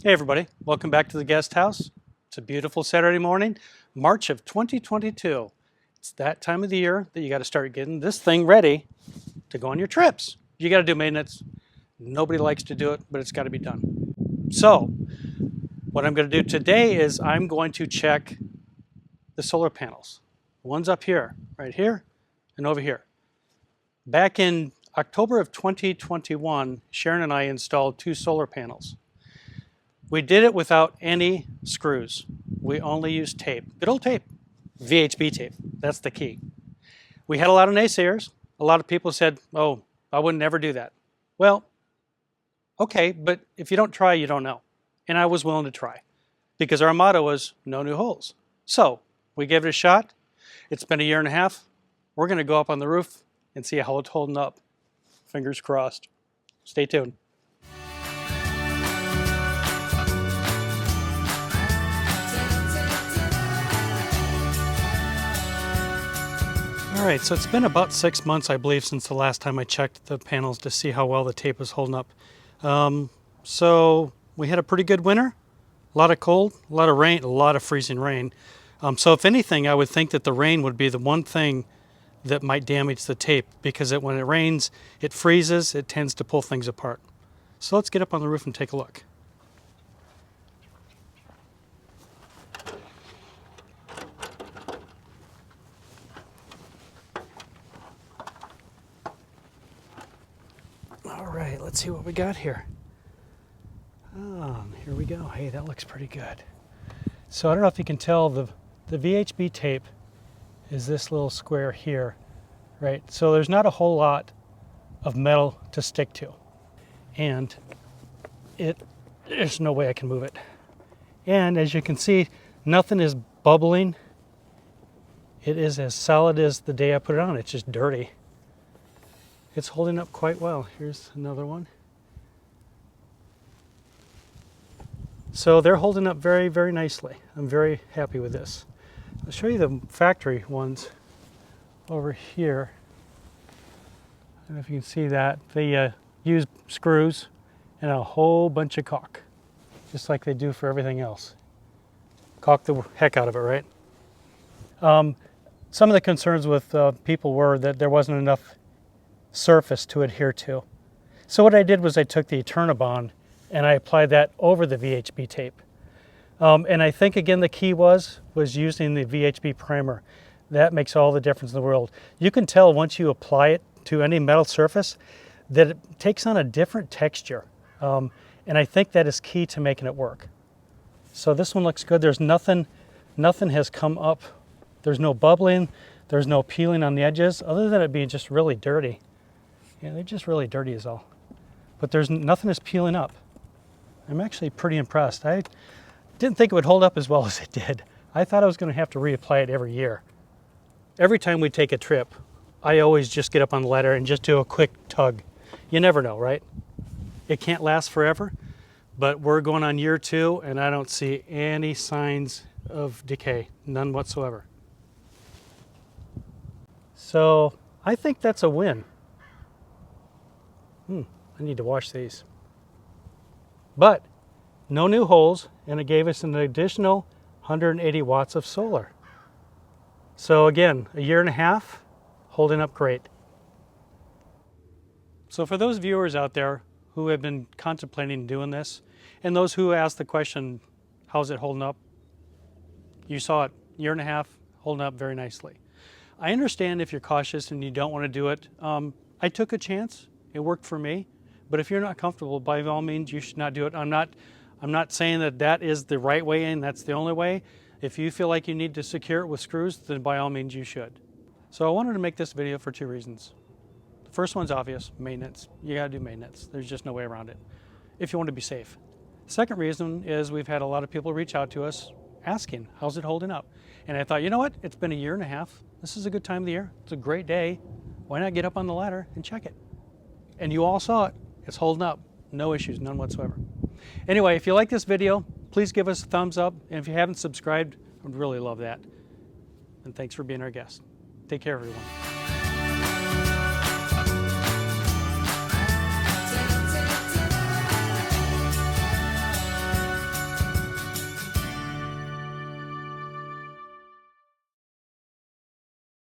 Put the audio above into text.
Hey everybody, welcome back to the guest house. It's a beautiful Saturday morning, March of 2022. It's that time of the year that you got to start getting this thing ready to go on your trips. You got to do maintenance. Nobody likes to do it, but it's got to be done. So, what I'm going to do today is I'm going to check the solar panels. One's up here, right here, and over here. Back in October of 2021, Sharon and I installed 2 solar panels. We did it without any screws. We only used tape, good old tape, VHB tape. That's the key. We had a lot of naysayers. A lot of people said, oh, I would never do that. Well, okay, but if you don't try, you don't know. And I was willing to try because our motto was no new holes. So we gave it a shot. It's been a year and a half. We're going to go up on the roof and see how it's holding up. Fingers crossed. Stay tuned. All right, so it's been about 6 months, I believe, since the last time I checked the panels to see how well the tape was holding up. So we had a pretty good winter, a lot of cold, a lot of rain, a lot of freezing rain. So if anything, I would think that the rain would be the one thing that might damage the tape because when it rains, it freezes, it tends to pull things apart. So let's get up on the roof and take a look. All right, let's see what we got here. Here we go. Hey, that looks pretty good. So I don't know if you can tell, the VHB tape is this little square here, right? So there's not a whole lot of metal to stick to. And there's no way I can move it. And as you can see, nothing is bubbling. It is as solid as the day I put it on. It's just dirty. It's holding up quite well. Here's another one. So they're holding up very, very nicely. I'm very happy with this. I'll show you the factory ones over here. I don't know if you can see that. They use screws and a whole bunch of caulk, just like they do for everything else. Caulk the heck out of it, right? Some of the concerns with people were that there wasn't enough surface to adhere to. So what I did was I took the Eternabond and I applied that over the VHB tape. And I think again the key was using the VHB primer. That makes all the difference in the world. You can tell once you apply it to any metal surface that it takes on a different texture. And I think that is key to making it work. So this one looks good. There's nothing has come up. There's no bubbling, there's no peeling on the edges, other than it being just really dirty. Yeah, they're just really dirty is all. But there's nothing is peeling up. I'm actually pretty impressed. I didn't think it would hold up as well as it did. I thought I was going to have to reapply it every year. Every time we take a trip, I always just get up on the ladder and just do a quick tug. You never know, right? It can't last forever, but we're going on year 2 and I don't see any signs of decay, none whatsoever. So I think that's a win. I need to wash these. But no new holes, and it gave us an additional 180 watts of solar. So again, a year and a half, holding up great. So for those viewers out there who have been contemplating doing this, and those who asked the question, how's it holding up? You saw it, year and a half, holding up very nicely. I understand if you're cautious and you don't want to do it. I took a chance. It worked for me. But if you're not comfortable, by all means, you should not do it. I'm not saying that that is the right way and that's the only way. If you feel like you need to secure it with screws, then by all means you should. So I wanted to make this video for 2 reasons. The first one's obvious, maintenance. You gotta do maintenance. There's just no way around it if you want to be safe. Second reason is we've had a lot of people reach out to us asking, how's it holding up? And I thought, you know what? It's been a year and a half. This is a good time of the year. It's a great day. Why not get up on the ladder and check it? And you all saw it. It's holding up. No issues, none whatsoever. Anyway, if you like this video, please give us a thumbs up. And if you haven't subscribed, I'd really love that. And thanks for being our guest. Take care, everyone.